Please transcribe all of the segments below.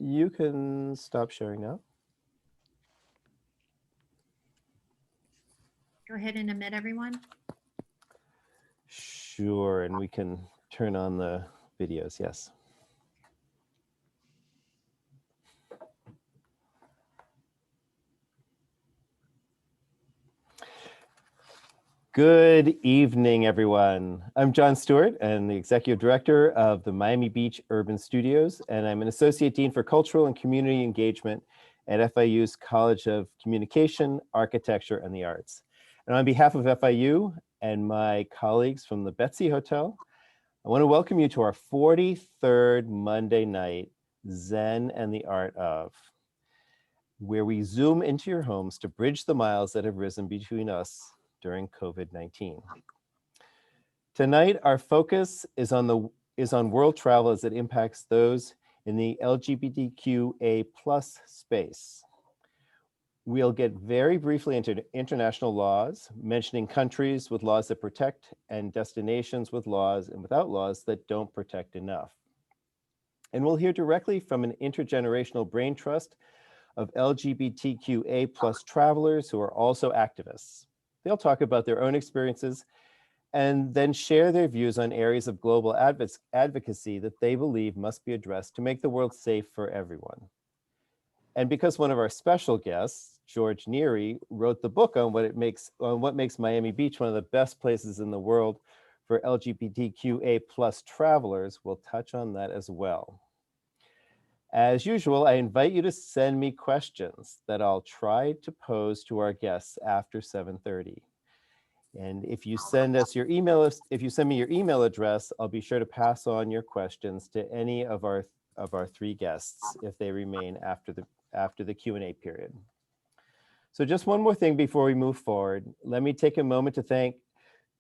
You can stop sharing now. Go ahead and admit everyone. Sure, and we can turn on the videos, yes. Good evening, everyone. I'm John Stewart and the Executive Director of the Miami Beach Urban Studios, and I'm an Associate Dean for Cultural and Community Engagement at FIU's College of Communication, Architecture, and the Arts. And on behalf of FIU and my colleagues from the Betsy Hotel, I want to welcome you to our 43rd Monday night, Zen and the Art of, where we zoom into your homes to bridge the miles that have risen between us during COVID-19. Tonight, our focus is on world travel as it impacts those in the LGBTQA+ space. We'll get very briefly into international laws, mentioning countries with laws that protect and destinations with laws and without laws that don't protect enough. And we'll hear directly from an intergenerational brain trust of LGBTQA+ travelers who are also activists. They'll talk about their own experiences and then share their views on areas of global advocacy that they believe must be addressed to make the world safe for everyone. And because one of our special guests, George Neary, wrote the book on what makes Miami Beach one of the best places in the world for LGBTQA+ travelers, we'll touch on that as well. As usual, I invite you to send me questions that I'll try to pose to our guests after 7:30. And if you send us your email, if you send me your email address, I'll be sure to pass on your questions to any of our three guests if they remain after the Q&A period. So just one more thing before we move forward. Let me take a moment to thank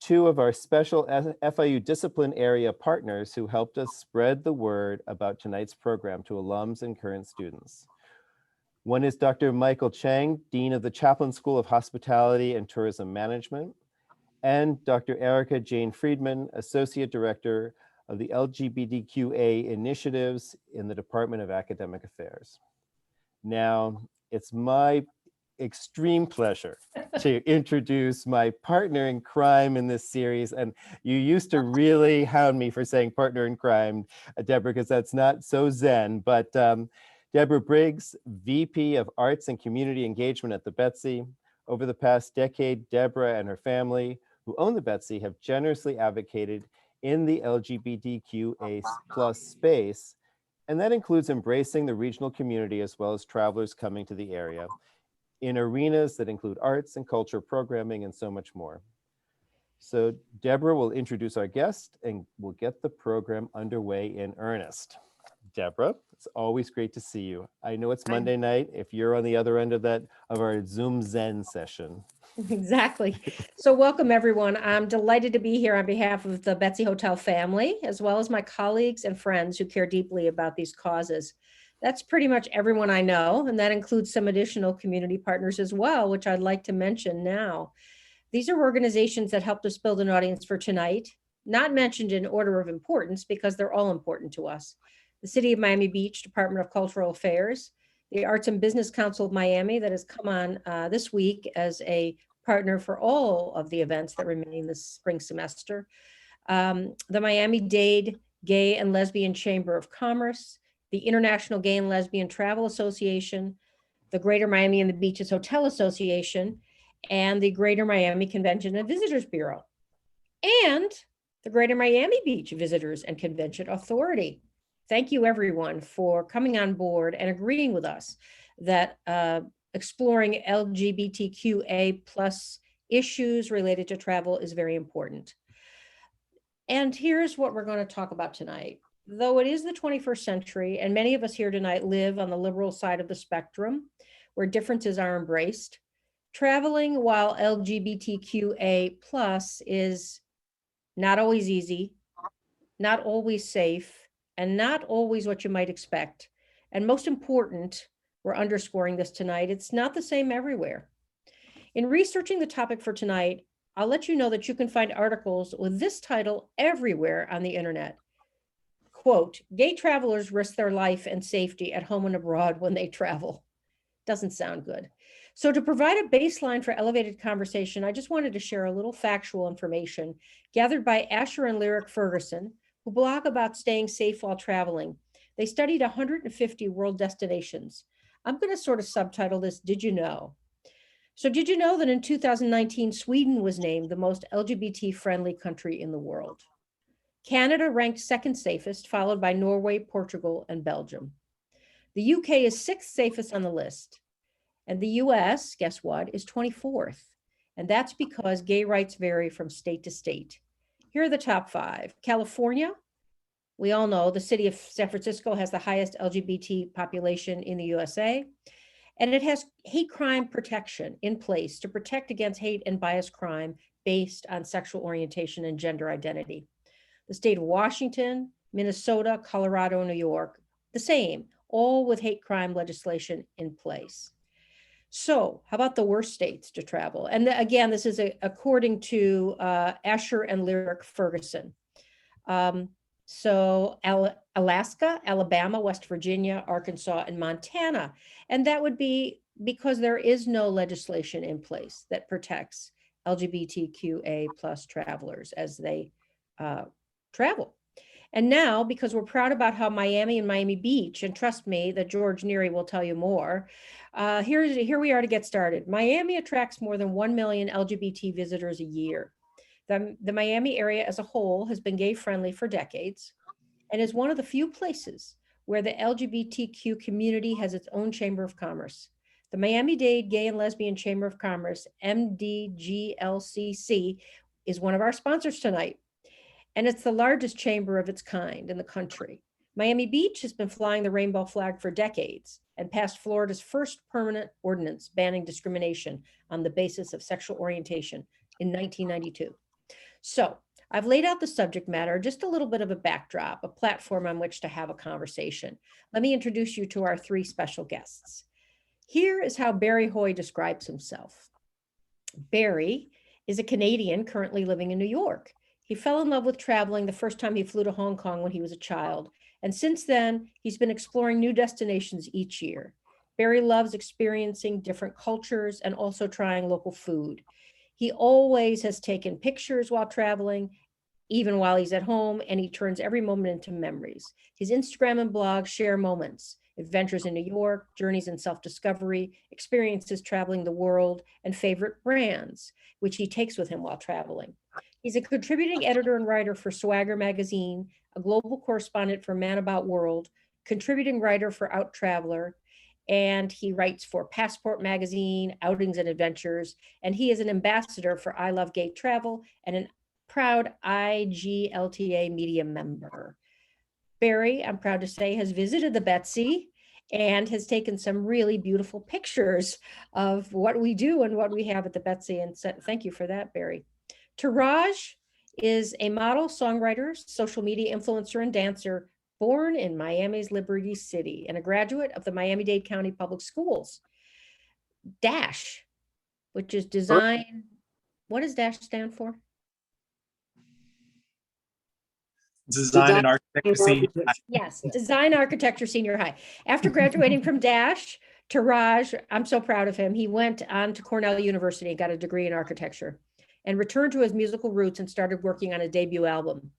two of our special FIU discipline area partners who helped us spread the word about tonight's program to alums and current students. One is Dr. Michael Chang, Dean of the Chaplin School of Hospitality and Tourism Management, and Dr. Erica Jane Friedman, Associate Director of the LGBTQA initiatives in the Department of Academic Affairs. Now, it's my extreme pleasure to introduce my partner in crime in this series. And you used to really hound me for saying partner in crime, Deborah, because that's not so zen, but Deborah Briggs, VP of Arts and Community Engagement at the Betsy. Over the past decade, Deborah and her family, who own the Betsy, have generously advocated in the LGBTQA+ space, and that includes embracing the regional community as well as travelers coming to the area in arenas that include arts and culture programming and so much more. So Deborah will introduce our guest and we'll get the program underway in earnest. Deborah, it's always great to see you. I know it's Monday night if you're on the other end of our Zoom Zen session. Exactly. So welcome everyone. I'm delighted to be here on behalf of the Betsy Hotel family, as well as my colleagues and friends who care deeply about these causes. That's pretty much everyone I know, and that includes some additional community partners as well, which I'd like to mention now. These are organizations that helped us build an audience for tonight, not mentioned in order of importance because they're all important to us. The City of Miami Beach Department of Cultural Affairs, the Arts and Business Council of Miami that has come on this week as a partner for all of the events that remain this spring semester, the Miami-Dade Gay and Lesbian Chamber of Commerce, the International Gay and Lesbian Travel Association, the Greater Miami and the Beaches Hotel Association, and the Greater Miami Convention and Visitors Bureau, and the Greater Miami Beach Visitors and Convention Authority. Thank you everyone for coming on board and agreeing with us that exploring LGBTQA+ issues related to travel is very important. And here's what we're going to talk about tonight. Though it is the 21st century, and many of us here tonight live on the liberal side of the spectrum, where differences are embraced, traveling while LGBTQA+ is not always easy, not always safe, and not always what you might expect. And most important, we're underscoring this tonight, it's not the same everywhere. In researching the topic for tonight, I'll let you know that you can find articles with this title everywhere on the internet. quote, "Gay travelers risk their life and safety at home and abroad when they travel." Doesn't sound good. So to provide a baseline for elevated conversation, I just wanted to share a little factual information gathered by Asher and Lyric Ferguson, who blog about staying safe while traveling. They studied 150 world destinations. I'm going to sort of subtitle this, Did You Know? So did you know that in 2019, Sweden was named the most LGBT-friendly country in the world? Canada ranked second safest, followed by Norway, Portugal, and Belgium. The UK is sixth safest on the list. And the US, guess what, is 24th. And that's because gay rights vary from state to state. Here are the top 5. California, we all know the city of San Francisco has the highest LGBT population in the USA. And it has hate crime protection in place to protect against hate and bias crime based on sexual orientation and gender identity. The state of Washington, Minnesota, Colorado, and New York, the same, all with hate crime legislation in place. So how about the worst states to travel? And again, this is according to Asher and Lyric Ferguson. So Alaska, Alabama, West Virginia, Arkansas, and Montana. And that would be because there is no legislation in place that protects LGBTQA plus travelers as they travel. And now, because we're proud about how Miami and Miami Beach, and trust me that George Neary will tell you more, here we are to get started. Miami attracts more than 1 million LGBT visitors a year. The Miami area as a whole has been gay friendly for decades and is one of the few places where the LGBTQ community has its own chamber of commerce. The Miami-Dade Gay and Lesbian Chamber of Commerce, MDGLCC, is one of our sponsors tonight. And it's the largest chamber of its kind in the country. Miami Beach has been flying the rainbow flag for decades and passed Florida's first permanent ordinance banning discrimination on the basis of sexual orientation in 1992. So I've laid out the subject matter, just a little bit of a backdrop, a platform on which to have a conversation. Let me introduce you to our 3 special guests. Here is how Barry Hoy describes himself. Barry is a Canadian currently living in New York. He fell in love with traveling the first time he flew to Hong Kong when he was a child. And since then, he's been exploring new destinations each year. Barry loves experiencing different cultures and also trying local food. He always has taken pictures while traveling, even while he's at home, and he turns every moment into memories. His Instagram and blog share moments, adventures in New York, journeys in self-discovery, experiences traveling the world, and favorite brands, which he takes with him while traveling. He's a contributing editor and writer for Swagger magazine, a global correspondent for Man About World, contributing writer for Out Traveler, and he writes for Passport magazine, Outings and Adventures, and he is an ambassador for I Love Gay Travel and a proud IGLTA media member. Barry, I'm proud to say, has visited the Betsy and has taken some really beautiful pictures of what we do and what we have at the Betsy, and thank you for that, Barry. Teraj is a model, songwriter, social media influencer, and dancer born in Miami's Liberty City and a graduate of the Miami-Dade County Public Schools. DASH, which is design, what does DASH stand for? Design and Architecture Senior High. Yes, Design Architecture Senior High. After graduating from DASH, Teraj, I'm so proud of him, he went on to Cornell University and got a degree in architecture and returned to his musical roots and started working on a debut album.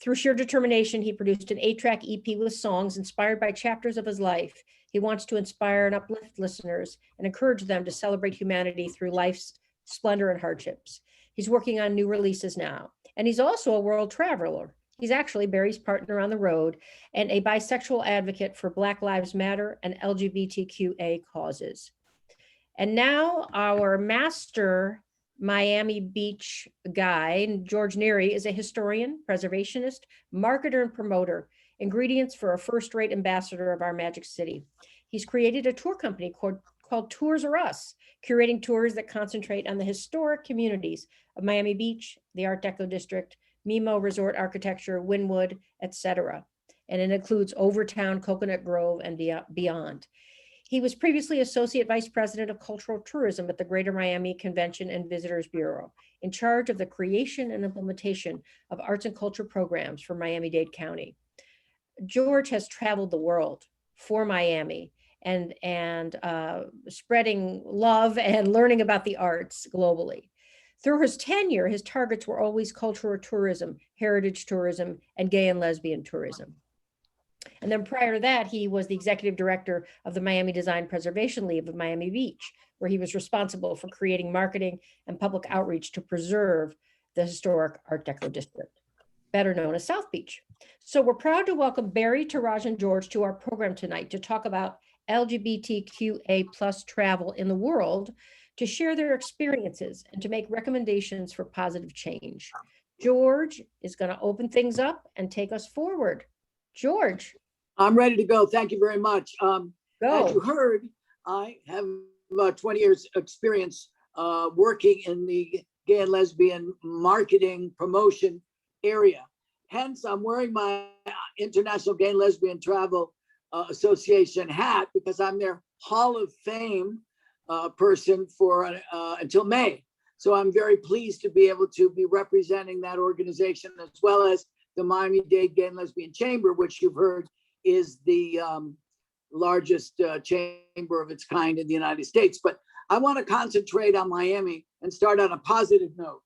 Through sheer determination, he produced an 8-track EP with songs inspired by chapters of his life. He wants to inspire and uplift listeners and encourage them to celebrate humanity through life's splendor and hardships. He's working on new releases now, and he's also a world traveler. He's actually Barry's partner on the road and a bisexual advocate for Black Lives Matter and LGBTQA causes. And now our master Miami Beach guy, George Neary, is a historian, preservationist, marketer, and promoter, ingredients for a first-rate ambassador of our Magic City. He's created a tour company called Tours R Us, curating tours that concentrate on the historic communities of Miami Beach, the Art Deco District, Mimo Resort Architecture, Wynwood, etc. And it includes Overtown, Coconut Grove, and beyond. He was previously Associate Vice President of Cultural Tourism at the Greater Miami Convention and Visitors Bureau, in charge of the creation and implementation of arts and culture programs for Miami-Dade County. George has traveled the world for Miami and spreading love and learning about the arts globally. Through his tenure, his targets were always cultural tourism, heritage tourism, and gay and lesbian tourism. And then prior to that, he was the executive director of the Miami Design Preservation League of Miami Beach, where he was responsible for creating marketing and public outreach to preserve the historic Art Deco district, better known as South Beach. So we're proud to welcome Barry, Teraj, and George to our program tonight to talk about LGBTQA plus travel in the world, to share their experiences and to make recommendations for positive change. George is going to open things up and take us forward. George. I'm ready to go. Thank you very much. As you Go. heard, I have 20 years experience working in the gay and lesbian marketing promotion area. Hence, I'm wearing my International Gay and Lesbian Travel Association hat because I'm their Hall of Fame person for until May. So I'm very pleased to be able to be representing that organization, as well as the Miami-Dade Gay and Lesbian Chamber, which you've heard is the largest chamber of its kind in the United States. But I want to concentrate on Miami and start on a positive note.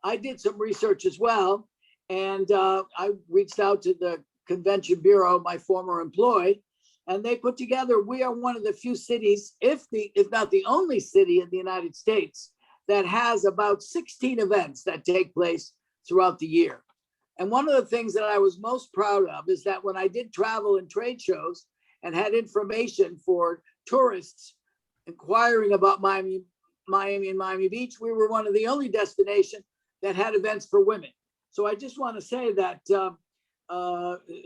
I did some research as well, and I reached out to the Convention Bureau, my former employee, and they put together, we are one of the few cities, if not the only city in the United States, that has about 16 events that take place throughout the year. And one of the things that I was most proud of is that when I did travel and trade shows and had information for tourists inquiring about Miami and Miami Beach, we were one of the only destinations that had events for women. So I just want to say that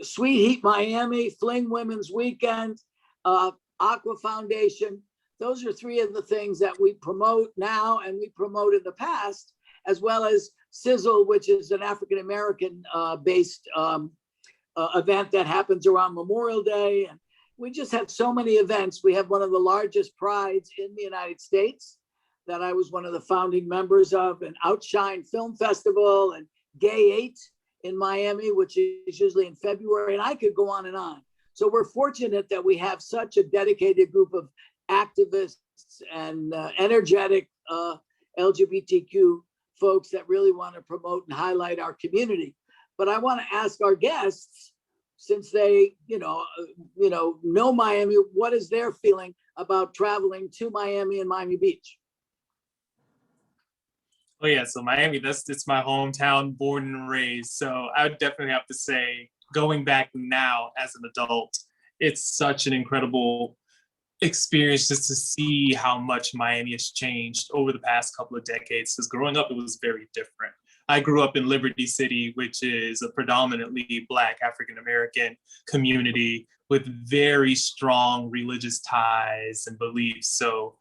Sweet Heat Miami, Fling Women's Weekend, Aqua Foundation, those are three of the things that we promote now and we promote in the past, as well as Sizzle, which is an African-American based event that happens around Memorial Day. And we just have so many events. We have one of the largest prides in the United States that I was one of the founding members of, an Outshine Film Festival and Gay 8 in Miami, which is usually in February, and I could go on and on. So we're fortunate that we have such a dedicated group of activists and energetic LGBTQ folks that really want to promote and highlight our community. But I want to ask our guests, since they, know Miami, what is their feeling about traveling to Miami and Miami Beach? Oh yeah, so Miami, it's my hometown, born and raised. So I would definitely have to say, going back now as an adult, it's such an incredible experience just to see how much Miami has changed over the past couple of decades. Because growing up, it was very different. I grew up in Liberty City, which is a predominantly Black African-American community with very strong religious ties and beliefs. So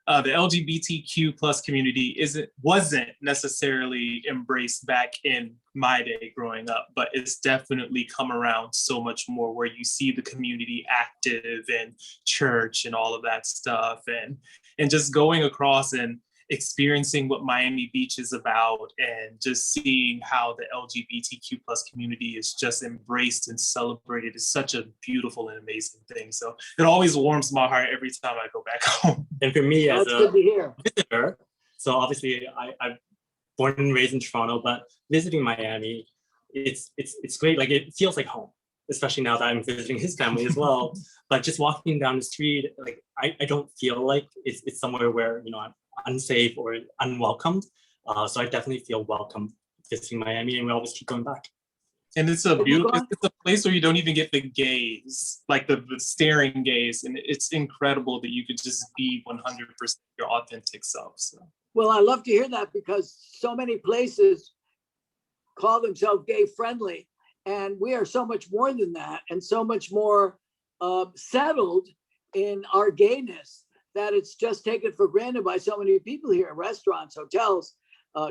the LGBTQ plus community wasn't necessarily embraced back in my day growing up, but it's definitely come around so much more, where you see the community active and church and all of that stuff, and just going across and experiencing what Miami Beach is about, and just seeing how the LGBTQ plus community is just embraced and celebrated is such a beautiful and amazing thing. So it always warms my heart every time I go back home. And for me, as That's good to hear. visitor, so obviously I'm born and raised in Toronto, but visiting Miami, it's great. Like, it feels like home, especially now that I'm visiting his family as well. But just walking down the street, like I don't feel like it's somewhere where I'm unsafe or unwelcomed. So I definitely feel welcome visiting Miami, and we always keep going back. And it's a beautiful, it's a place where you don't even get the gaze, like the staring gaze. And it's incredible that you could just be 100% your authentic self. So. Well, I love to hear that, because so many places call themselves gay friendly, and we are so much more than that, and so much more settled in our gayness, that it's just taken for granted by so many people here. Restaurants, hotels,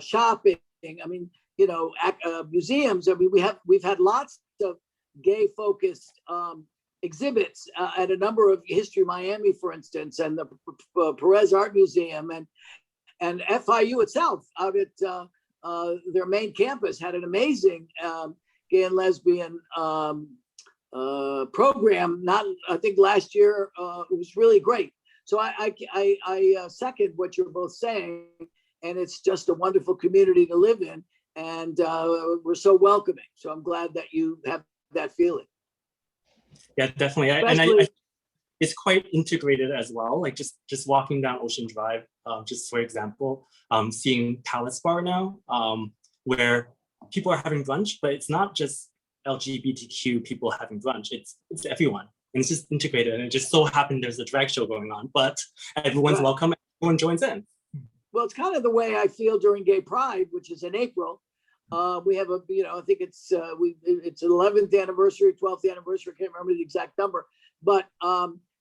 shopping. I mean, museums. I mean, we've had lots of gay-focused exhibits at a number of History Miami, for instance, and the Perez Art Museum, and FIU itself out at their main campus had an amazing gay and lesbian program. Not, I think last year it was really great. So I second what you're both saying, and it's just a wonderful community to live in, and we're so welcoming. So I'm glad that you have that feeling. Yeah, definitely. I it's quite integrated as well. Like just walking down Ocean Drive, just for example, seeing Palace Bar now, where people are having brunch, but it's not just LGBTQ people having brunch. It's everyone, and it's just integrated. And it just so happened there's a drag show going on, but everyone's welcome. Everyone joins in. Well, it's kind of the way I feel during Gay Pride, which is in April. We have a, I think it's 11th anniversary, 12th anniversary. I can't remember the exact number, but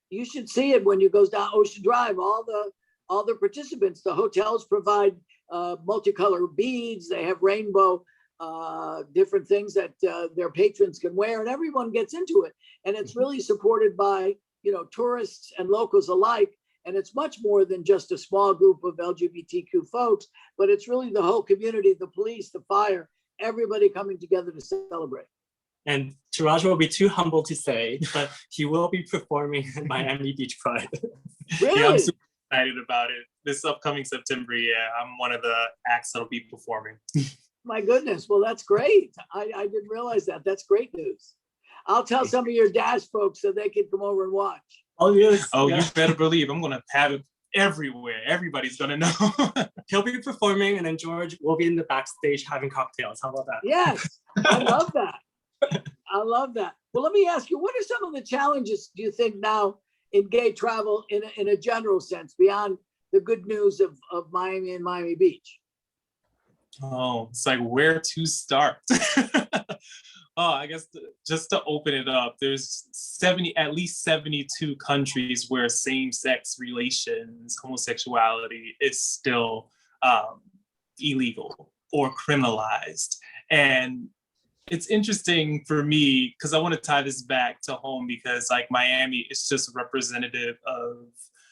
you should see it when you goes down Ocean Drive. All the participants, the hotels provide multicolored beads. They have rainbow different things that their patrons can wear, and everyone gets into it. And it's really supported by tourists and locals alike. And it's much more than just a small group of LGBTQ folks, but it's really the whole community, the police, the fire, everybody coming together to celebrate. And Teraj will be too humble to say, but he will be performing at Miami Beach Pride. Really? Yeah, I'm super excited about it. This upcoming September, yeah, I'm one of the acts that'll be performing. My goodness. Well, that's great. I didn't realize that. That's great news. I'll tell some of your Dash folks so they can come over and watch. Oh, yes. Oh, yeah. You better believe I'm going to have it everywhere. Everybody's going to know. He'll be performing, and then George will be in the backstage having cocktails. How about that? Yes, I love that. I love that. Well, let me ask you, what are some of the challenges do you think now in gay travel in a general sense, beyond the good news of Miami and Miami Beach? Oh, it's like where to start. I guess just to open it up, there's at least 72 countries where same-sex relations, homosexuality is still illegal or criminalized. And it's interesting for me because I want to tie this back to home, because like Miami is just representative of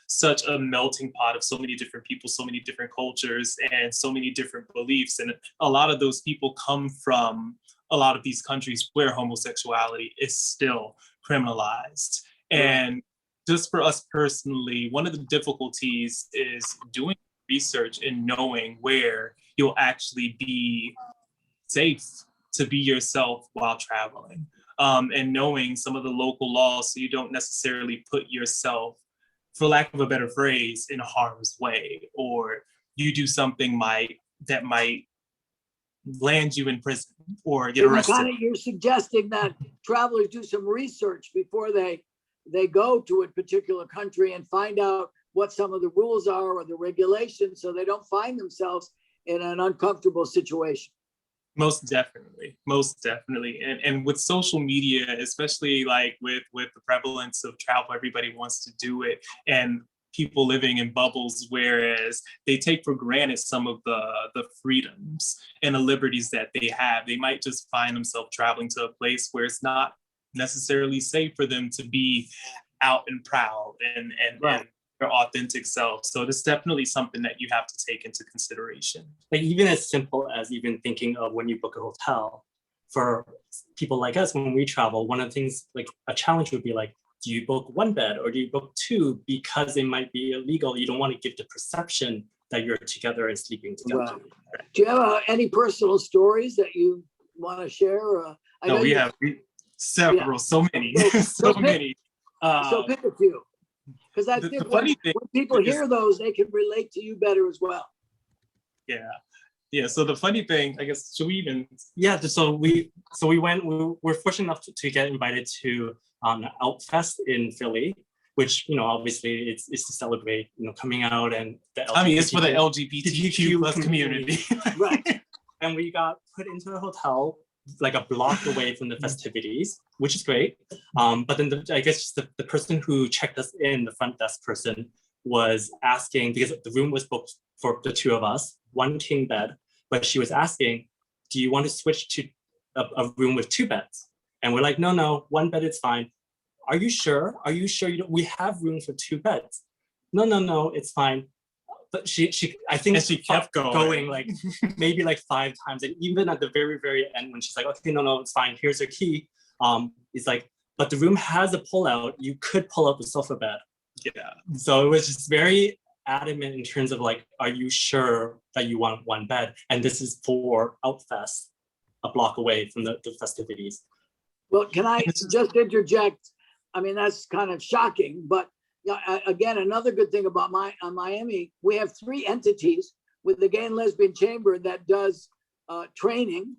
such a melting pot of so many different people, so many different cultures, and so many different beliefs. And a lot of those people come from a lot of these countries where homosexuality is still criminalized. And just for us personally, one of the difficulties is doing research and knowing where you'll actually be safe to be yourself while traveling, and knowing some of the local laws so you don't necessarily put yourself, for lack of a better phrase, in harm's way, or you do something that might land you in prison or get arrested. You're suggesting that travelers do some research before they go to a particular country and find out what some of the rules are or the regulations, so they don't find themselves in an uncomfortable situation. Most definitely. And with social media, especially like with the prevalence of travel, everybody wants to do it. And people living in bubbles, whereas they take for granted some of the freedoms and the liberties that they have. They might just find themselves traveling to a place where it's not necessarily safe for them to be out and proud and their authentic self. So it's definitely something that you have to take into consideration. Like even as simple as even thinking of when you book a hotel, for people like us, when we travel, one of the things, like a challenge would be like, do you book one bed or do you book two? Because it might be illegal. You don't want to give the perception that you're together and sleeping together. Right. Do you have any personal stories that you want to share? We have several, so many, many. So pick a few. Because I think when people hear those, they can relate to you better as well. Yeah. So the funny thing, I guess, should we even? Yeah. So we went. We were fortunate enough to get invited to Outfest in Philly, which obviously it's to celebrate coming out and the LGBTQ, it's for the LGBTQ plus community. Right. And we got put into a hotel like a block away from the festivities, which is great. But then I guess the person who checked us in, the front desk person, was asking, because the room was booked for the two of us, one king bed, but she was asking, do you want to switch to a room with two beds? And we're like, no, one bed is fine. Are you sure? We have room for two beds. No, it's fine. But she I think she kept going like maybe like 5 times. And even at the very, very end, when she's like, okay, no, it's fine. Here's your key. It's like, but the room has a pull-out. You could pull out the sofa bed. Yeah. So it was just very adamant in terms of like, are you sure that you want one bed? And this is for Outfest, a block away from the festivities. Well, can I just interject? I mean, that's kind of shocking, but again, another good thing about Miami, we have 3 entities with the Gay and Lesbian Chamber that does training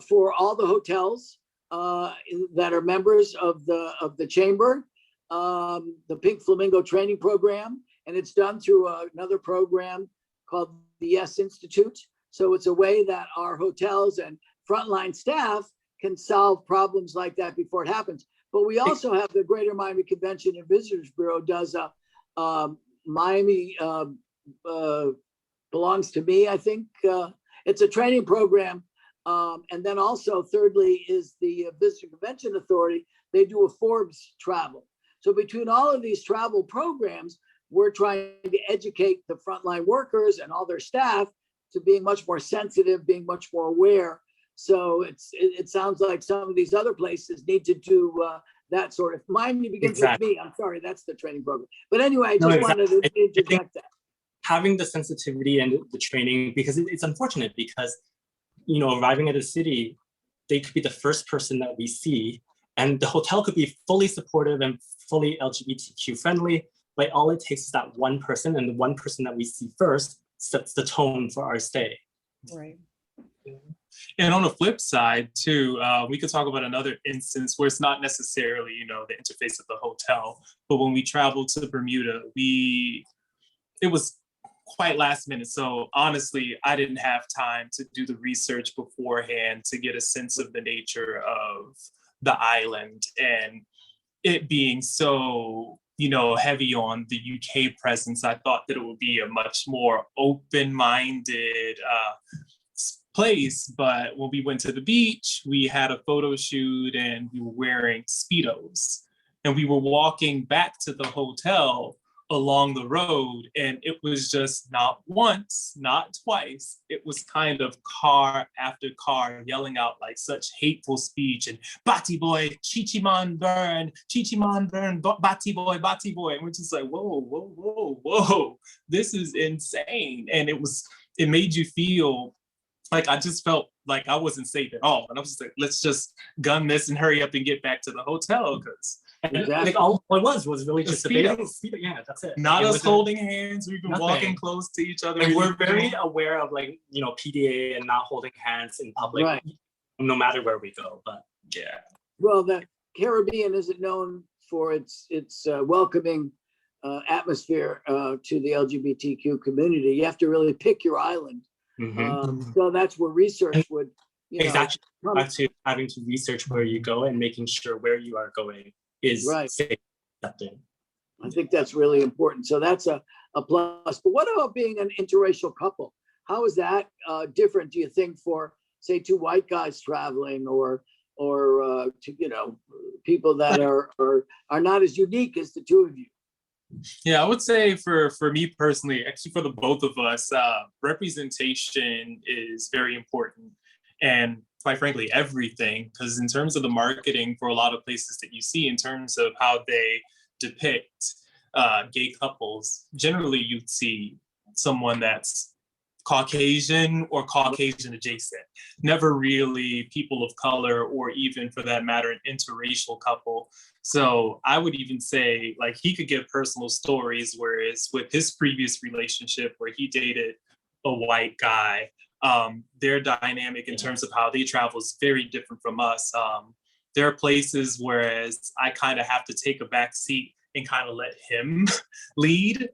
for all the hotels that are members of the chamber, the Pink Flamingo training program, and it's done through another program called the Yes Institute. So it's a way that our hotels and frontline staff can solve problems like that before it happens. But we also have the Greater Miami Convention and Visitors Bureau does a Miami Belongs to Me, I think. It's a training program. And then also thirdly is the Visitor Convention Authority. They do a Forbes travel. So between all of these travel programs, we're trying to educate the frontline workers and all their staff to being much more sensitive, being much more aware. So it sounds like some of these other places need to do that sort of. Miami Begins with Me. I'm sorry, that's the training program. But anyway, I just wanted to interject that. Having the sensitivity and the training, because it's unfortunate because, you know, arriving at a city, they could be the first person that we see, and the hotel could be fully supportive and fully LGBTQ friendly, but all it takes is that one person, and the one person that we see first sets the tone for our stay. Right. And on the flip side too, we could talk about another instance where it's not necessarily, you know, the interface of the hotel, but when we traveled to Bermuda, it was quite last minute. So honestly, I didn't have time to do the research beforehand to get a sense of the nature of the island, and it being so, you know, heavy on the UK presence, I thought that it would be a much more open-minded place. But when we went to the beach, we had a photo shoot and we were wearing Speedos, and we were walking back to the hotel along the road, and it was just not once, not twice. It was kind of car after car yelling out like such hateful speech and "Batty boy, Chichiman burn, Batty boy, Batty boy," and we're just like, whoa, whoa, whoa, whoa, this is insane. And it made you feel like, I just felt like I wasn't safe at all. And I was just like, let's just gun this and hurry up and get back to the hotel, because like all it was really just a basic speedo. Yeah, that's it. Not us holding hands. We've been walking close to each other. And we're very aware of, like, you know, PDA and not holding hands in public, right, no matter where we go. But yeah. Well, the Caribbean isn't known for its welcoming atmosphere to the LGBTQ community. You have to really pick your island. Mm-hmm. So that's where research would, you exactly know, having to research where you go and making sure where you are going is right. Safe. I think that's really important. So that's a plus. But what about being an interracial couple? How is that different, do you think, for, say, 2 white guys traveling, or to, you know, people that are not as unique as the 2 of you? Yeah, I would say for me personally, actually for the both of us, representation is very important. And quite frankly, everything, because in terms of the marketing for a lot of places that you see, in terms of how they depict gay couples, generally you'd see someone that's Caucasian or Caucasian adjacent, never really people of color, or even for that matter, an interracial couple. So I would even say, like, he could give personal stories, whereas with his previous relationship where he dated a white guy, their dynamic in terms of how they travel is very different from us. There are places whereas I kind of have to take a back seat and kind of let him lead,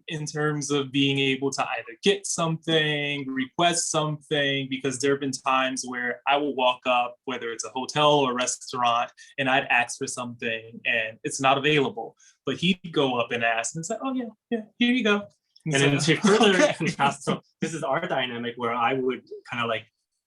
in terms of being able to either get something, request something, because there have been times where I will walk up, whether it's a hotel or a restaurant, and I'd ask for something and it's not available. But he'd go up and ask and say, "Oh yeah, here you go." And then to further contrast, so this is our dynamic where I would kind of like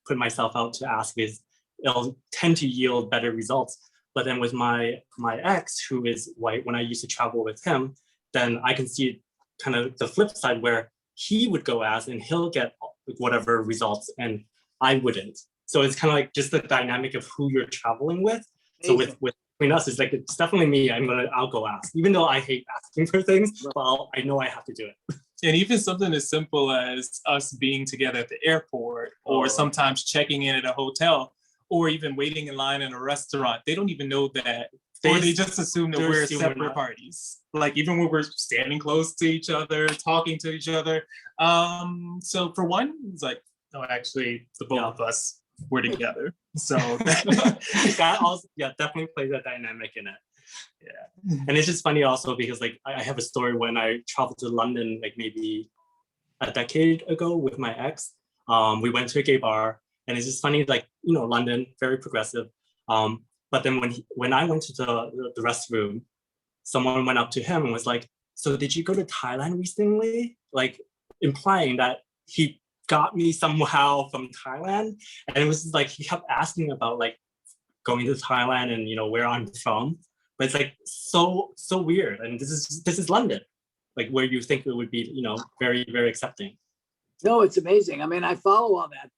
put myself out to ask, is it'll tend to yield better results. But then with my ex, who is white, when I used to travel with him, then I can see kind of the flip side where he would go ask and he'll get whatever results and I wouldn't. So it's kind of like just the dynamic of who you're traveling with. So with between us is like, it's definitely me. I'll go ask, even though I hate asking for things, but I know I have to do it. And even something as simple as us being together at the airport, or sometimes checking in at a hotel, or even waiting in line in a restaurant. They don't even know that, or they just assume that we're separate parties. Like even when we're standing close to each other, talking to each other. So for one, it's like, no, actually, the both of us were together. So that also, definitely plays a dynamic in it. Yeah, and it's just funny also because like I have a story when I traveled to London like maybe a decade ago with my ex. We went to a gay bar, and it's just funny, like, you know, London, very progressive. But then when I went to the restroom, someone went up to him and was like, "So did you go to Thailand recently?" Like implying that he got me somehow from Thailand, and it was like he kept asking about like going to Thailand and, you know, where I'm from. But it's like so weird, and this is London, like where you think it would be, you know, very, very accepting. No, it's amazing. I mean, I follow all that.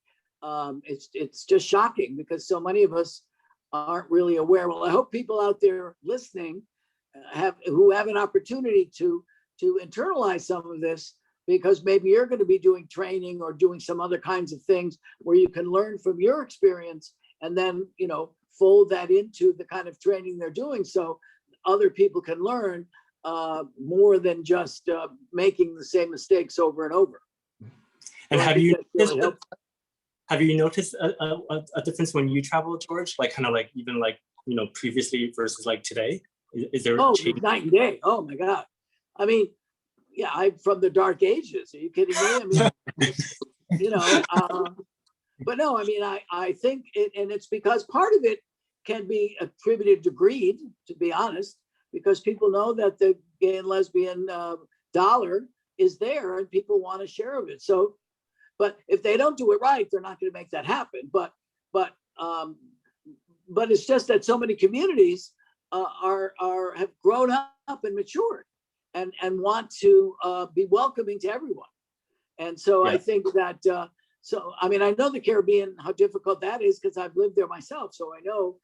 It's just shocking because so many of us aren't really aware. Well, I hope people out there listening who have an opportunity to internalize some of this, because maybe you're going to be doing training or doing some other kinds of things where you can learn from your experience and then, you know, fold that into the kind of training they're doing so other people can learn more than just making the same mistakes over and over. And so have you noticed a difference when you travel, George? Like kind of like even like, you know, previously versus like today? Is there a change? Night and day. Oh my God. I mean, yeah, I'm from the dark ages. Are you kidding me? I mean, you know, but no, I mean, I think and it's because part of it can be attributed to greed, to be honest, because people know that the gay and lesbian dollar is there and people want a share of it. So, but if they don't do it right, they're not going to make that happen. But it's just that so many communities have grown up and matured and want to be welcoming to everyone. And so I think that, so, I mean, I know the Caribbean, how difficult that is because I've lived there myself. So I know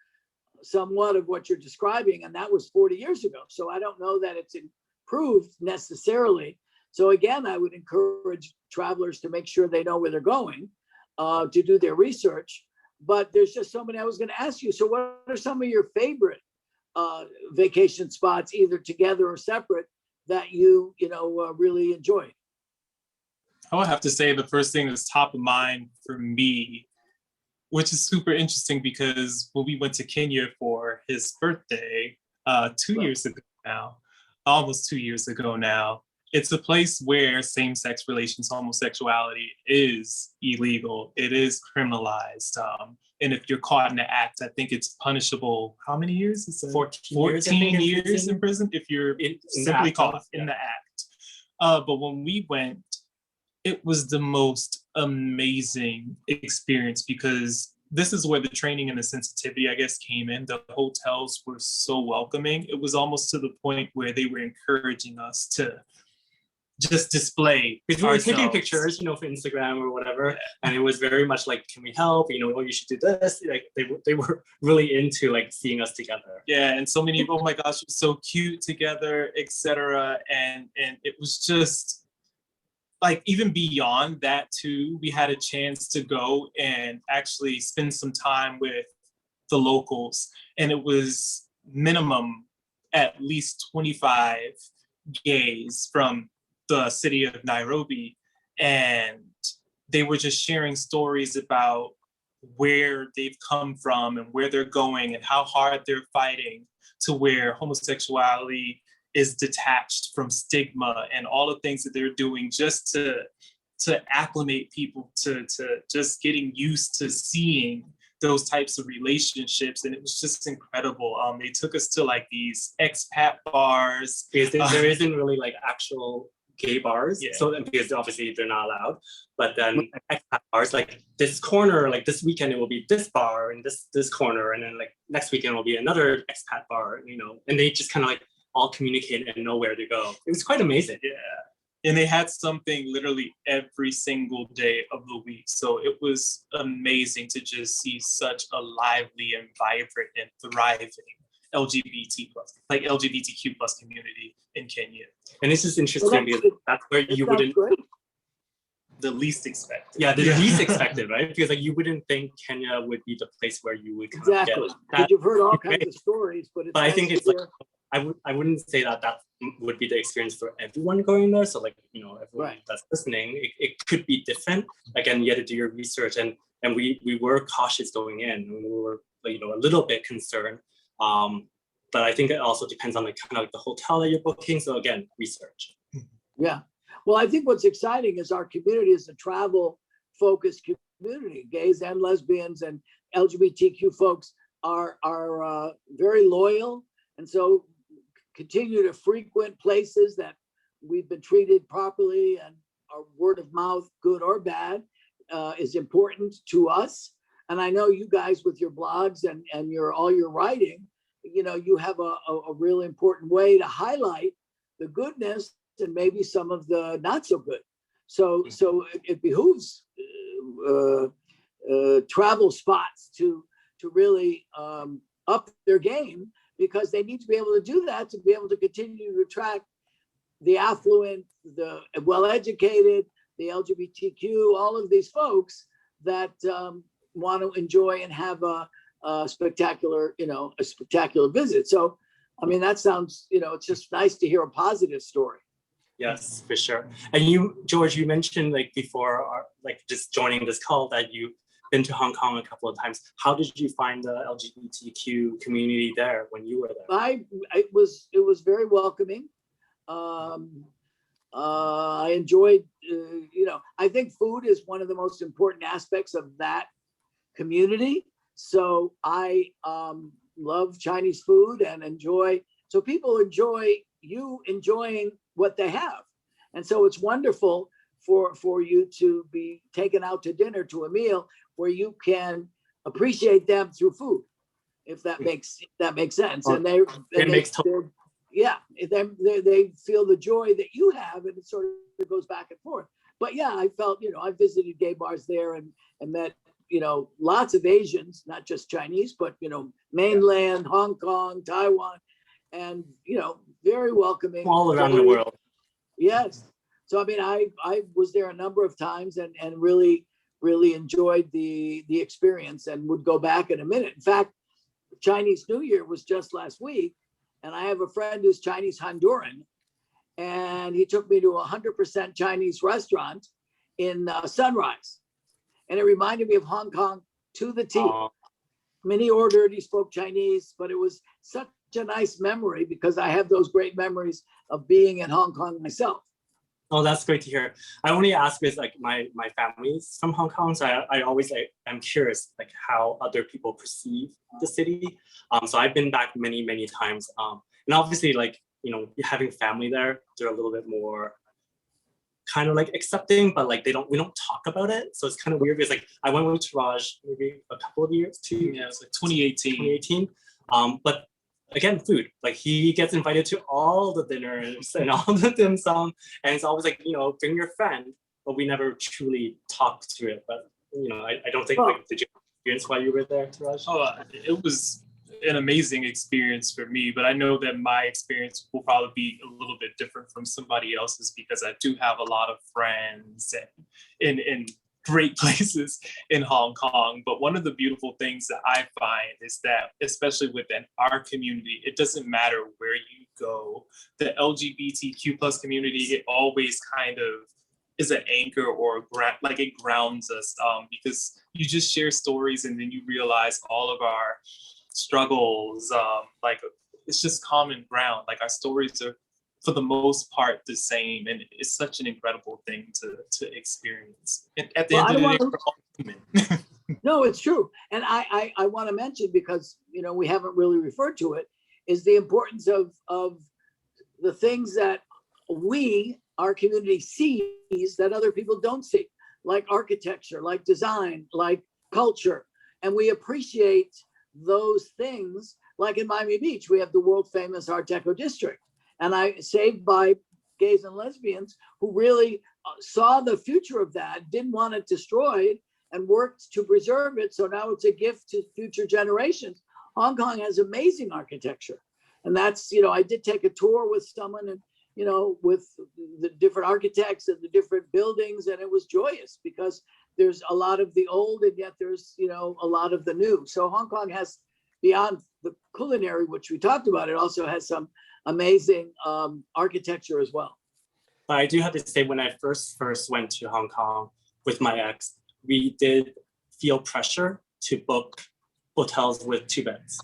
somewhat of what you're describing, and that was 40 years ago. So I don't know that it's improved necessarily. So again, I would encourage travelers to make sure they know where they're going, to do their research. But there's just so many. I was going to ask you, so what are some of your favorite vacation spots, either together or separate, that you really enjoy? I would have to say the first thing that's top of mind for me, which is super interesting because when we went to Kenya for his birthday 2 years ago now, almost 2 years ago now, it's a place where same-sex relations, homosexuality is illegal. It is criminalized. And if you're caught in the act, I think it's punishable. How many years? It's 14 years in prison if you're simply caught in the act. But when we went, it was the most amazing experience because this is where the training and the sensitivity, I guess, came in. The hotels were so welcoming. It was almost to the point where they were encouraging us to just display. Because we were taking pictures, you know, for Instagram or whatever, and it was very much like, can we help? You know, oh, you should do this. Like they were really into like seeing us together. Yeah, and so many, oh my gosh, you're so cute together, etc. And it was just like even beyond that too. We had a chance to go and actually spend some time with the locals, and it was minimum at least 25 gays from the city of Nairobi, and they were just sharing stories about where they've come from and where they're going and how hard they're fighting to where homosexuality is detached from stigma and all the things that they're doing just to acclimate people to just getting used to seeing those types of relationships. And it was just incredible. They took us to like these expat bars. Because there isn't really like actual gay bars. Yeah. So because obviously they're not allowed, but then expat bars, like this corner, like this weekend it will be this bar and this corner, and then like next weekend will be another expat bar, you know, and they just kind of like all communicate and know where to go. It was quite amazing. Yeah. And they had something literally every single day of the week. So it was amazing to just see such a lively and vibrant and thriving LGBTQ plus community in Kenya. And this is interesting Well, because that's where you sounds wouldn't, great. The least expected. yeah, the least expected, right? Because like you wouldn't think Kenya would be the place where you would kind Exactly. of get Because that. you've heard all kinds of stories, but it's But I nice think to it's like, hear. I wouldn't say that would be the experience for everyone going there. So like, you know, everyone Right. that's listening, it could be different. Again, you had to do your research, and we were cautious going in. We were, you know, a little bit concerned. But I think it also depends on like kind of like the hotel that you're booking. So again, research. Yeah. Well, I think what's exciting is our community is a travel-focused community. Gays and lesbians and LGBTQ folks are very loyal, and so continue to frequent places that we've been treated properly, and our word of mouth, good or bad, is important to us. And I know you guys with your blogs and all your writing, you know, you have a really important way to highlight the goodness and maybe some of the not so good. So it behooves travel spots to really up their game, because they need to be able to do that to be able to continue to attract the affluent, the well-educated, the LGBTQ, all of these folks that want to enjoy and have a spectacular visit. So, I mean, that sounds, you know, it's just nice to hear a positive story. Yes, for sure. And you, George, you mentioned like before, like just joining this call that you've been to Hong Kong a couple of times. How did you find the LGBTQ community there when you were there? It was very welcoming. I enjoyed, I think food is one of the most important aspects of that community. So I love Chinese food and so people enjoy you enjoying what they have. And so it's wonderful for you to be taken out to dinner, to a meal where you can appreciate them through food, if that makes sense. And they feel the joy that you have, and it sort of goes back and forth. But yeah, I felt, I visited gay bars there and met, lots of Asians, not just Chinese, but, mainland, Hong Kong, Taiwan, and, very welcoming. All around the world. Yes. So, I mean, I was there a number of times and really, really enjoyed the experience and would go back in a minute. In fact, Chinese New Year was just last week, and I have a friend who's Chinese Honduran, and he took me to a 100% Chinese restaurant in Sunrise. And it reminded me of Hong Kong to the T. I mean, he spoke Chinese, but it was such a nice memory because I have those great memories of being in Hong Kong myself. Oh, that's great to hear. I only ask because like my family's from Hong Kong, so I always I'm curious like how other people perceive the city. So I've been back many times, and obviously like having family there, they're a little bit more kind of like accepting, but like we don't talk about it. So it's kind of weird because like I went with Teraj maybe a couple of years too. Yeah, it's like 2018. But again, food, like he gets invited to all the dinners and all the dim sum, and it's always like, bring your friend, but we never truly talked through it. But I don't think like, did you experience while you were there, Teraj? Oh, it was an amazing experience for me, but I know that my experience will probably be a little bit different from somebody else's because I do have a lot of friends in great places in Hong Kong. But one of the beautiful things that I find is that, especially within our community, it doesn't matter where you go, the LGBTQ plus community, it always kind of is an anchor or like it grounds us because you just share stories and then you realize all of our struggles, like it's just common ground. Like our stories are for the most part the same, and it's such an incredible thing to experience. And at the end of the day, we're all human. No, it's true. And I want to mention, because we haven't really referred to it, is the importance of the things that our community sees that other people don't see, like architecture, like design, like culture. And we appreciate those things. Like in Miami Beach, we have the world famous Art Deco district. And saved by gays and lesbians who really saw the future of that, didn't want it destroyed, and worked to preserve it. So now it's a gift to future generations. Hong Kong has amazing architecture. And that's, you know, I did take a tour with someone and, you know, with the different architects and the different buildings, and it was joyous because there's a lot of the old and yet there's, you know, a lot of the new. So Hong Kong has, beyond the culinary, which we talked about, it also has some amazing architecture as well. But I do have to say, when I first went to Hong Kong with my ex, we did feel pressure to book hotels with 2 beds.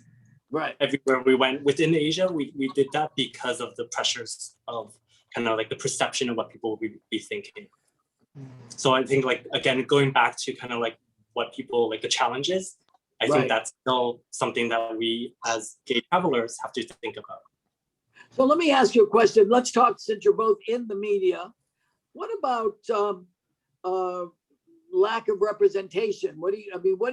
Right. Everywhere we went within Asia, we did that because of the pressures of kind of like the perception of what people would be thinking. So I think, like, again, going back to kind of like what people, like the challenges, I think that's still something that we as gay travelers have to think about. So let me ask you a question. Let's talk, since you're both in the media, what about lack of representation? What do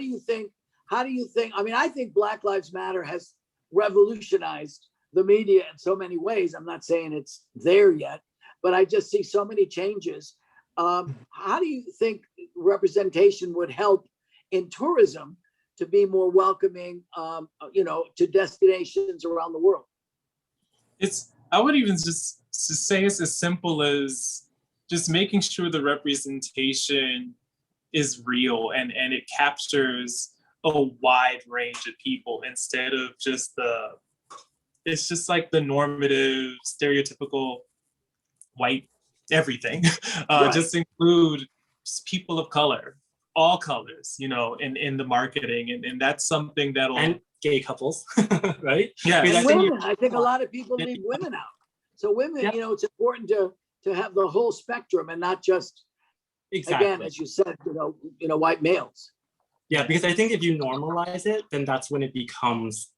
you think? How do you think? I mean, I think Black Lives Matter has revolutionized the media in so many ways. I'm not saying it's there yet, but I just see so many changes. How do you think representation would help in tourism to be more welcoming, you know, to destinations around the world? I would even just say it's as simple as just making sure the representation is real and it captures a wide range of people instead of just it's just like the normative, stereotypical white everything. Just include people of color, all colors, you know, in the marketing. And that's something that'll... And gay couples, right? Yeah. And women, I think a lot of people leave women out. So women, you know, it's important to have the whole spectrum and not just, again, as you said, you know, white males. Yeah, because I think if you normalize it, then that's when it becomes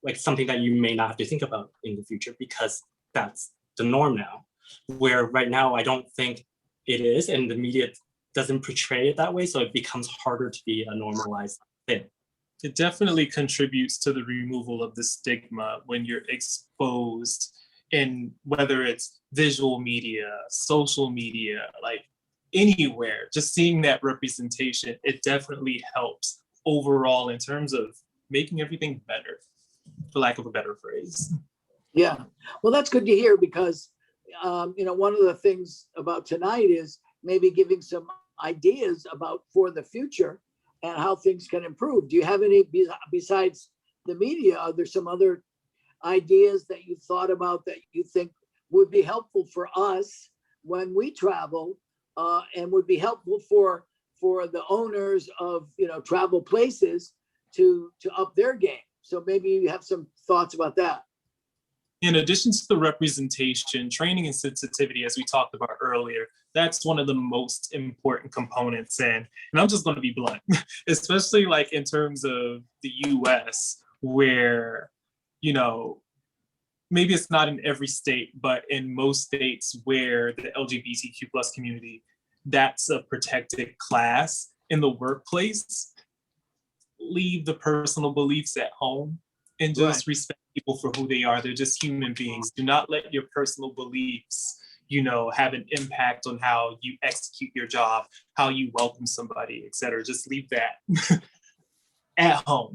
like something that you may not have to think about in the future, because that's the norm now. Where right now, I don't think it is, and the media doesn't portray it that way, so it becomes harder to be a normalized thing. It definitely contributes to the removal of the stigma when you're exposed in, whether it's visual media, social media, like anywhere, just seeing that representation, it definitely helps overall in terms of making everything better, for lack of a better phrase. Yeah, well, that's good to hear, because you know, one of the things about tonight is maybe giving some ideas about for the future and how things can improve. Do you have any, besides the media, are there some other ideas that you've thought about that you think would be helpful for us when we travel, and would be helpful for the owners of, you know, travel places to up their game? So maybe you have some thoughts about that. In addition to the representation, training and sensitivity, as we talked about earlier, that's one of the most important components. And I'm just going to be blunt, especially like in terms of the US, where, you know, maybe it's not in every state, but in most states where the LGBTQ plus community, that's a protected class in the workplace. Leave the personal beliefs at home and just respect people for who they are. They're just human beings. Do not let your personal beliefs, you know, have an impact on how you execute your job, how you welcome somebody, etc. Just leave that at home.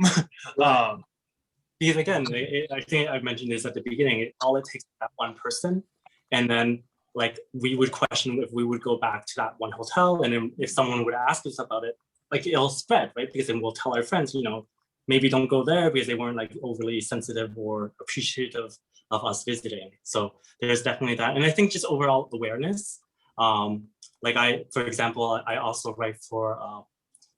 Because again, I think I mentioned this at the beginning, all it takes is that one person. And then like we would question if we would go back to that one hotel. And then if someone would ask us about it, like it'll spread, right? Because then we'll tell our friends, you know, maybe don't go there because they weren't like overly sensitive or appreciative of us visiting. So there's definitely that. And I think just overall awareness. Like for example, I also write for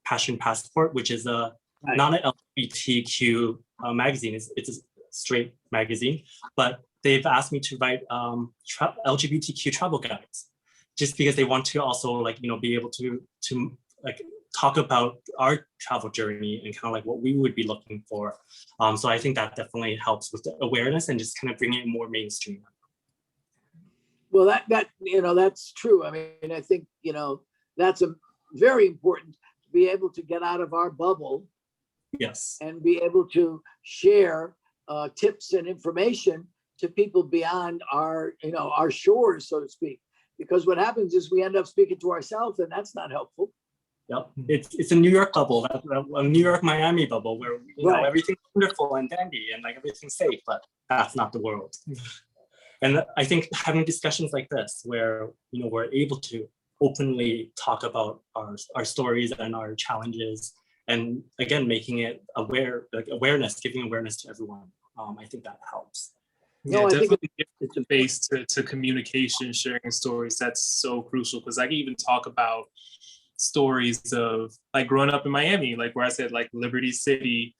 Passion Passport, which is a not an LGBTQ magazine. It's a straight magazine, but they've asked me to write LGBTQ travel guides, just because they want to also, like, you know, be able to like talk about our travel journey and kind of like what we would be looking for. So I think that definitely helps with the awareness and just kind of bringing it more mainstream. Well, that you know, that's true. I mean, I think, you know, that's a very important to be able to get out of our bubble. Yes. And be able to share tips and information to people beyond our, you know, our shores, so to speak. Because what happens is we end up speaking to ourselves, and that's not helpful. Yep. It's a New York bubble, a New York Miami bubble where Right. everything's wonderful and dandy and like everything's safe, but that's not the world. And I think having discussions like this, where we're able to openly talk about our stories and our challenges, and again making it awareness, giving awareness to everyone. I think that helps. Yeah, No, I think definitely give the base to communication, sharing stories. That's so crucial, because I can even talk about stories of like growing up in Miami, like where I said like Liberty City,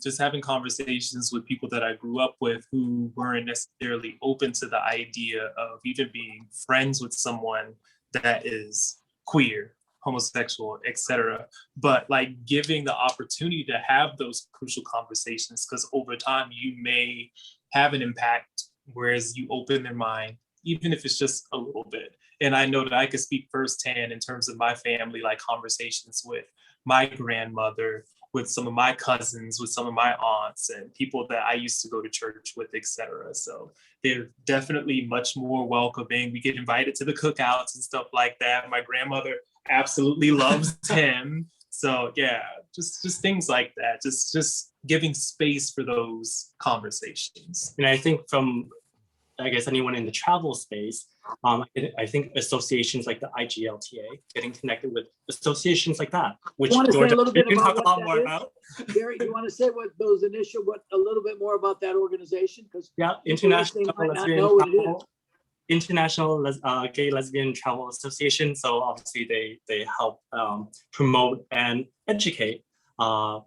just having conversations with people that I grew up with who weren't necessarily open to the idea of even being friends with someone that is queer, homosexual, etc. But like giving the opportunity to have those crucial conversations, because over time you may have an impact, whereas you open their mind, even if it's just a little bit. And I know that I could speak firsthand in terms of my family, like conversations with my grandmother, with some of my cousins, with some of my aunts, and people that I used to go to church with, etc. So they're definitely much more welcoming. We get invited to the cookouts and stuff like that. My grandmother absolutely loves him. So yeah, just things like that. Just giving space for those conversations. And I think from, I guess, anyone in the travel space, I think associations like the IGLTA, getting connected with associations like that, which You want to say a Georgia, little bit you can about talk a what lot that more is? about. Gary, do you want to say what a little bit more about that organization? Because Yeah, listening might not know what it is. International Gay Lesbian Travel Association. So obviously they help promote and educate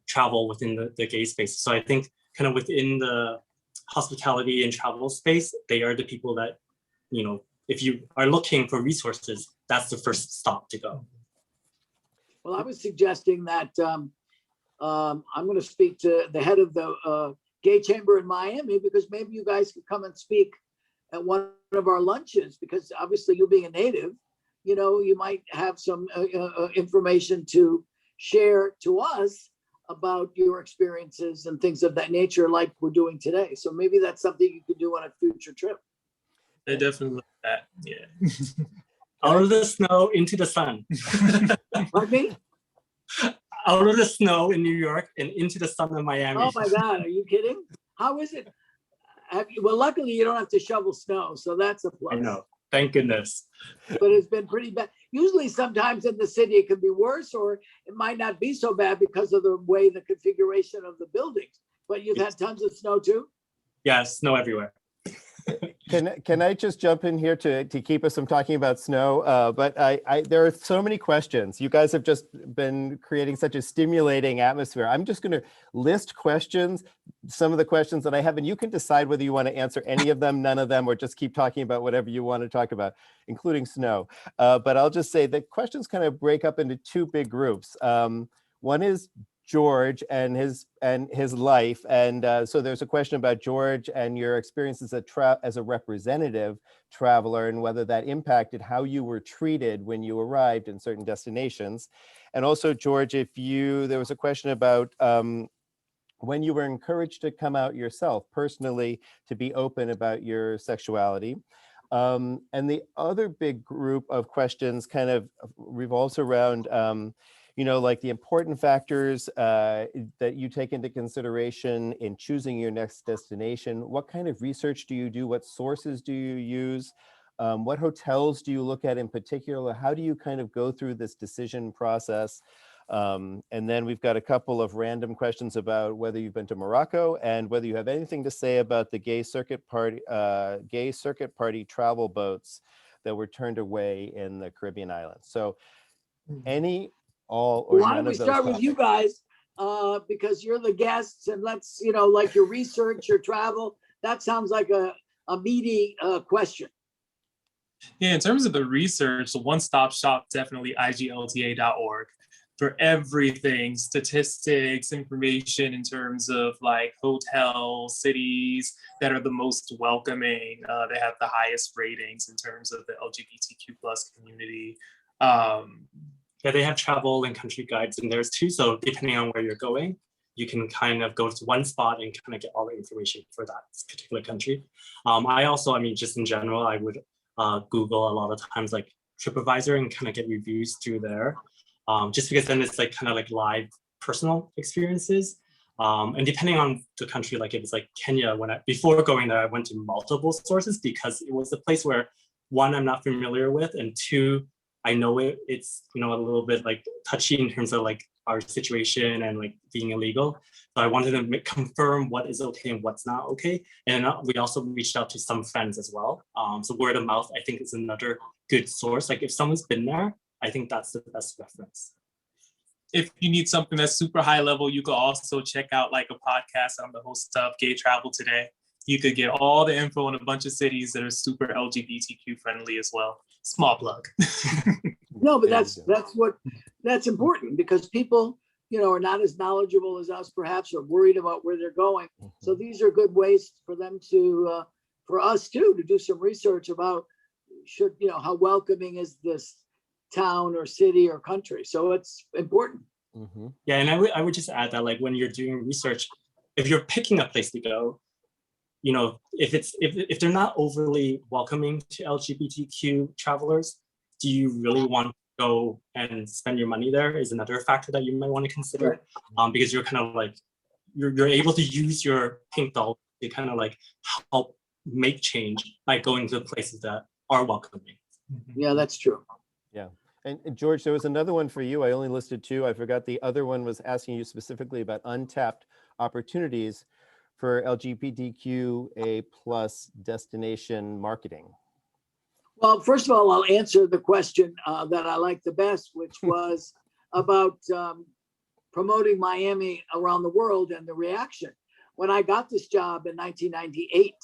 travel within the gay space. So I think kind of within the hospitality and travel space, they are the people that, if you are looking for resources, that's the first stop to go. Well, I was suggesting that I'm going to speak to the head of the gay chamber in Miami, because maybe you guys could come and speak at one of our lunches, because obviously you being a native, you might have some information to share to us about your experiences and things of that nature, like we're doing today. So maybe that's something you could do on a future trip. I definitely love that. Yeah. Out of the snow into the sun. Pardon me? Out of the snow in New York and into the sun in Miami. Oh my God, are you kidding? How is it? Well, luckily you don't have to shovel snow, so that's a plus. I know, thank goodness. But it's been pretty bad. Usually sometimes in the city it can be worse, or it might not be so bad because of the way the configuration of the buildings. But you've had tons of snow too? Yeah, snow everywhere. Can I just jump in here to keep us from talking about snow? But there are so many questions. You guys have just been creating such a stimulating atmosphere. I'm just going to list questions, some of the questions that I have, and you can decide whether you want to answer any of them, none of them, or just keep talking about whatever you want to talk about, including snow. But I'll just say the questions kind of break up into two big groups. One is George and his life, and so there's a question about George and your experiences as a representative traveler, and whether that impacted how you were treated when you arrived in certain destinations. And also, George, there was a question about when you were encouraged to come out yourself personally, to be open about your sexuality. And the other big group of questions kind of revolves around like the important factors that you take into consideration in choosing your next destination. What kind of research do you do? What sources do you use? What hotels do you look at in particular? How do you kind of go through this decision process? And then we've got a couple of random questions about whether you've been to Morocco and whether you have anything to say about the gay circuit party travel boats that were turned away in the Caribbean islands. So any, all, or Why none don't we of those start with you topics. guys, because you're the guests, and let's, like your research, your travel, that sounds like a meaty question. Yeah, in terms of the research, the one-stop shop, definitely IGLTA.org for everything, statistics, information in terms of like hotels, cities that are the most welcoming. They have the highest ratings in terms of the LGBTQ plus community. Yeah, they have travel and country guides in theirs too. So depending on where you're going, you can kind of go to one spot and kind of get all the information for that particular country. Just in general, I would Google a lot of times like TripAdvisor and kind of get reviews through there. just because then it's like kind of like live personal experiences. And depending on the country, like if it's like Kenya, before going there, I went to multiple sources because it was a place where, one, I'm not familiar with, and two, I know it's, you know, a little bit like touchy in terms of like our situation and like being illegal. So I wanted to confirm what is okay and what's not okay. And we also reached out to some friends as well. So word of mouth, I think, is another good source. Like if someone's been there, I think that's the best reference. If you need something that's super high level, you could also check out like a podcast. I'm the host of Gay Travel Today. You could get all the info in a bunch of cities that are super LGBTQ friendly as well. Small plug. No, but that's important, because people, you know, are not as knowledgeable as us, perhaps, or worried about where they're going. So these are good ways for them to, for us too, to do some research about, you know, how welcoming is this town or city or country. So it's important. Mm-hmm. Yeah, and I would just add that, like, when you're doing research, if you're picking a place to go, you know, if they're not overly welcoming to LGBTQ travelers, do you really want to go and spend your money there? Is another factor that you might want to consider. Because you're kind of like, you're able to use your pink doll to kind of like help make change by going to places that are welcoming. Yeah, that's true. Yeah. And George, there was another one for you. I only listed two. I forgot the other one was asking you specifically about untapped opportunities for LGBTQA+ destination marketing. Well, first of all, I'll answer the question that I like the best, which was about promoting Miami around the world and the reaction. When I got this job in 1998,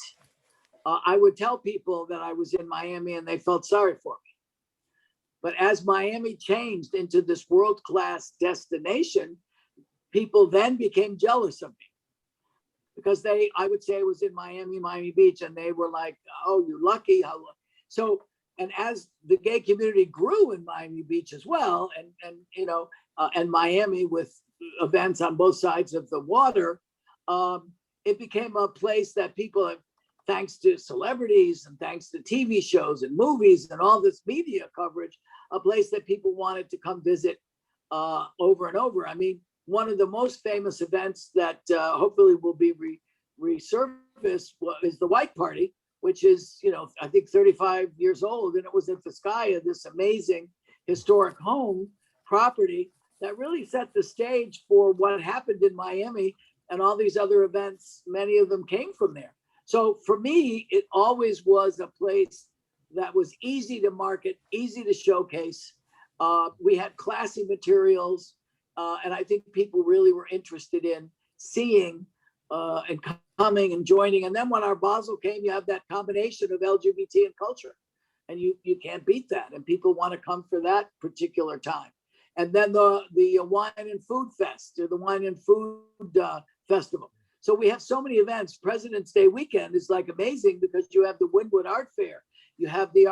I would tell people that I was in Miami and they felt sorry for me. But as Miami changed into this world-class destination, people then became jealous of me, because I would say I was in Miami Beach, and they were like, "Oh, you're lucky." So, and as the gay community grew in Miami Beach as well, and you know, and Miami with events on both sides of the water, it became a place that people, thanks to celebrities and thanks to TV shows and movies and all this media coverage, a place that people wanted to come visit over and over. I mean, one of the most famous events that hopefully will be resurfaced is the White Party, which is, you know, I think 35 years old. And it was at Fiscaya, this amazing historic home property that really set the stage for what happened in Miami, and all these other events, many of them came from there. So for me, it always was a place that was easy to market, easy to showcase. We had classy materials, and I think people really were interested in seeing and coming and joining. And then when our Basel came, you have that combination of LGBT and culture, and you can't beat that. And people want to come for that particular time. And then the Wine and Food Fest, or the Wine and Food Festival. So we have so many events. President's Day weekend is like amazing, because you have the Wynwood Art Fair, you have the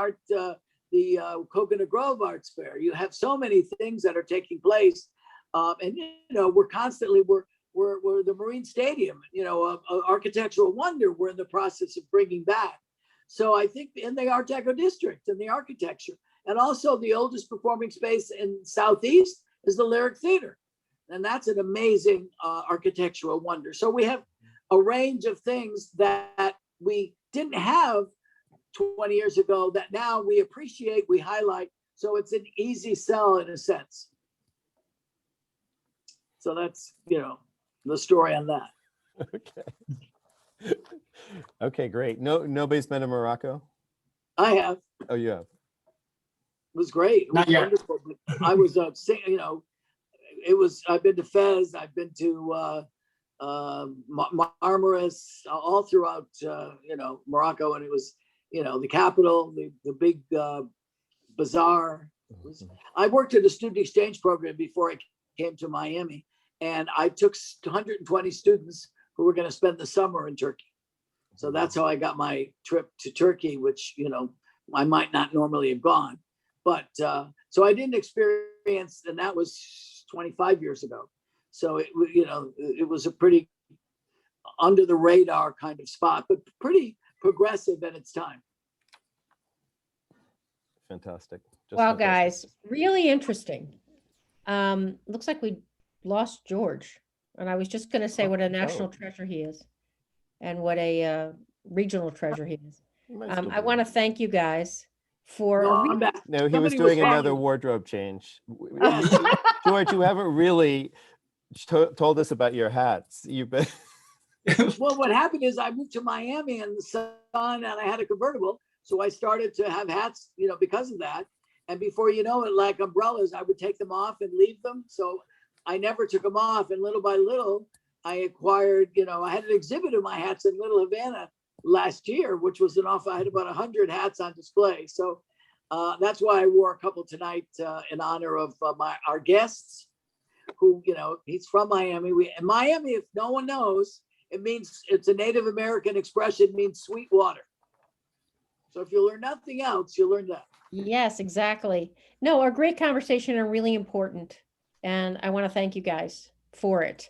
Coconut Grove Arts Fair. You have so many things that are taking place, and you know, we're the Marine Stadium, you know, a architectural wonder. We're in the process of bringing back. So I think in the Art Deco district and the architecture, and also the oldest performing space in Southeast is the Lyric Theater. And that's an amazing architectural wonder. So we have a range of things that we didn't have 20 years ago that now we appreciate, we highlight. So it's an easy sell in a sense. So that's, you know, the story on that. Okay. Okay, great. Nobody's been to Morocco? I have. Oh, you have? It was great. It was Not yet. wonderful. But I was, you know, I've been to Fez, I've been to Marmaris, all throughout, you know, Morocco. And it was, you know, the capital, the big bazaar. I worked at a student exchange program before I came to Miami, and I took 120 students who were going to spend the summer in Turkey. So that's how I got my trip to Turkey, which, you know, I might not normally have gone. But so I didn't experience, and that was 25 years ago. So it, you know, it was a pretty under the radar kind of spot, but pretty progressive at its time. Fantastic. Well, guys, really interesting. Looks like we lost George. And I was just going to say what a national treasure he is and what a regional treasure he is. I want to thank you guys for. No, I'm back. No, he was Somebody doing calling. another wardrobe change. George, you haven't really told us about your hats. You've been. Well, what happened is I moved to Miami in the sun and I had a convertible. So I started to have hats, because of that. And before you know it, like umbrellas, I would take them off and leave them. So I never took them off. And little by little, I acquired, I had an exhibit of my hats in Little Havana last year, which was I had about 100 hats on display. So that's why I wore a couple tonight in honor of our guests who, he's from Miami. In Miami, if no one knows, it means, it's a Native American expression, means sweet water. So if you learn nothing else, you learn that. Yes, exactly. No, our great conversation are really important. And I want to thank you guys for it.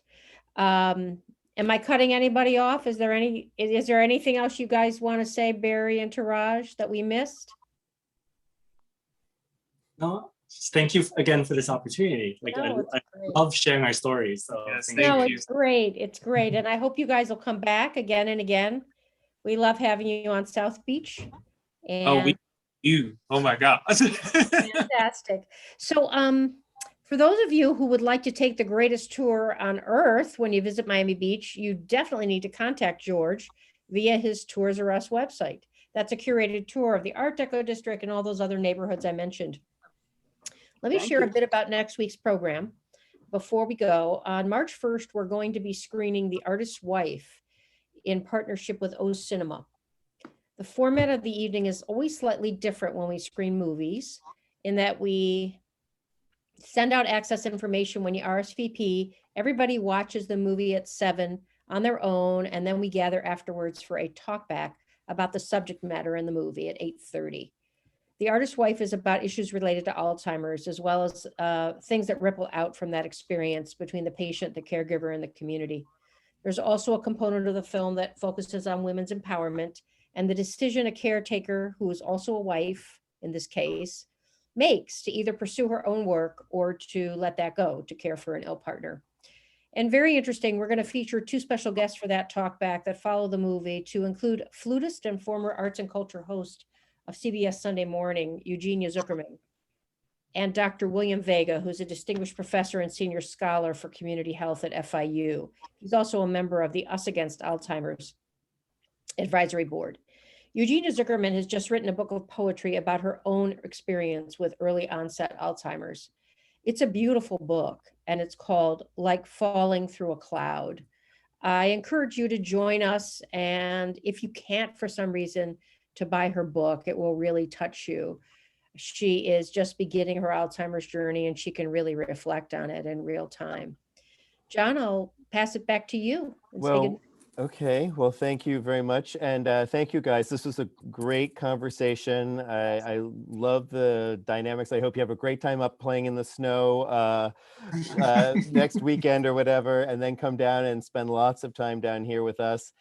Am I cutting anybody off? Is there anything else you guys want to say, Barry and Teraj, that we missed? No, just thank you again for this opportunity. Like, No, I great. love sharing our stories. So Yes, thank No, thank you. it's great. It's great. And I hope you guys will come back again and again. We love having you on South Beach. And Oh my God. fantastic. So, for those of you who would like to take the greatest tour on earth when you visit Miami Beach, you definitely need to contact George via his Tours R Us website. That's a curated tour of the Art Deco district and all those other neighborhoods I mentioned. Let me share a bit about next week's program. Before we go, on March 1st, we're going to be screening The Artist's Wife in partnership with O Cinema. The format of the evening is always slightly different when we screen movies, in that we send out access information when you RSVP. Everybody watches the movie at 7 on their own, and then we gather afterwards for a talk back about the subject matter in the movie at 8:30. The Artist's Wife is about issues related to Alzheimer's, as well as things that ripple out from that experience between the patient, the caregiver, and the community. There's also a component of the film that focuses on women's empowerment and the decision a caretaker, who is also a wife in this case, makes to either pursue her own work or to let that go, to care for an ill partner. And very interesting, we're going to feature 2 special guests for that talk back that follow the movie, to include flutist and former arts and culture host of CBS Sunday Morning, Eugenia Zuckerman, and Dr. William Vega, who's a distinguished professor and senior scholar for community health at FIU. He's also a member of the Us Against Alzheimer's Advisory Board. Eugenia Zuckerman has just written a book of poetry about her own experience with early onset Alzheimer's. It's a beautiful book, and it's called Like Falling Through a Cloud. I encourage you to join us, and if you can't for some reason, to buy her book. It will really touch you. She is just beginning her Alzheimer's journey, and she can really reflect on it in real time. John, I'll pass it back to you. Well, okay. Well, thank you very much. And thank you guys. This was a great conversation. I love the dynamics. I hope you have a great time up playing in the snow next weekend or whatever, and then come down and spend lots of time down here with us.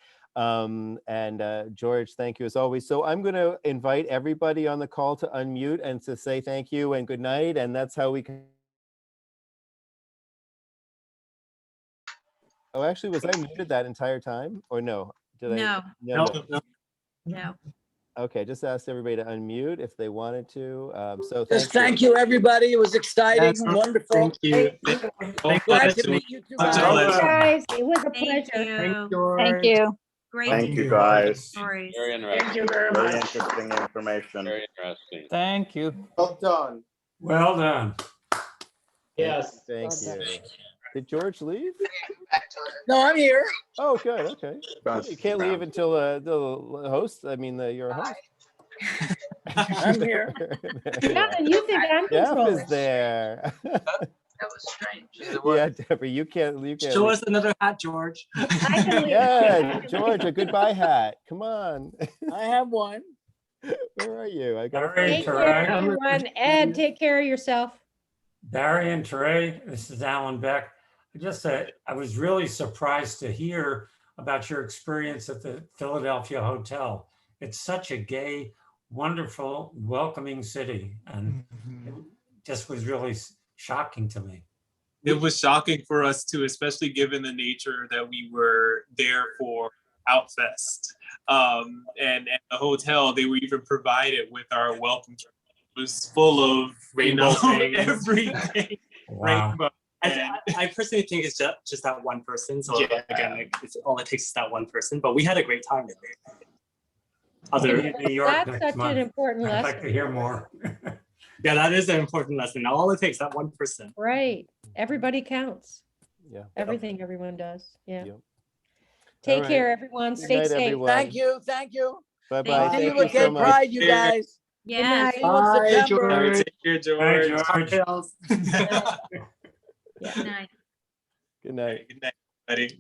George, thank you as always. So I'm going to invite everybody on the call to unmute and to say thank you and good night. And that's how we can. Oh, actually, was I muted that entire time or no? Did No. No. Okay, just asked everybody to unmute if they wanted to. So Thank you, everybody. It was exciting, Yes, wonderful. Thank you. Glad to meet you too. Thank Thank you, you guys. It was a Thank pleasure. you. Thank you. Great Thank you, guys. stories. Very interesting. Thank you very Very much. interesting information. Very interesting. Thank you. Well done. Well done. Yes. Thank Well you. done. Did George leave? No, I'm here. Oh, good. Okay. You can't leave until the host. I mean, your host. I'm here. Jonathan, you think I'm Jeff controlling. is there. That was strange. Yeah, Deborah, you can't. Show us another hat, George. I can leave. Yeah, George, a goodbye hat. Come on. I have one. Where are you? I got. All right. Take care, everyone. Ed, take care of yourself. Barry and Trey, this is Alan Beck. I was really surprised to hear about your experience at the Philadelphia Hotel. It's such a gay, wonderful, welcoming city. And it just was really shocking to me. It was shocking for us too, especially given the nature that we were there for Outfest. And at the hotel, they were even provided with our welcome drink. It was full of Rainbow things. everything. Wow. Rainbow. I personally think it's just that one person. So Yeah. again, like, it's all it takes is that one person. But we had a great time there. Other, In New York That's next such an month. important I'd like to lesson. hear more. yeah, that is an important lesson. All it takes that one person. Right. Everybody counts. Yeah. Everything everyone does. Yeah. Yep. Take right. care, everyone. Good Stay night, safe. everyone. Thank you, thank you. Bye-bye. Thank See Thank you you at so Gay much. Pride, you Yeah. guys. Yes. See you in September. Take care, George. Cocktails. Yeah. Good night. Good night. Good night, buddy.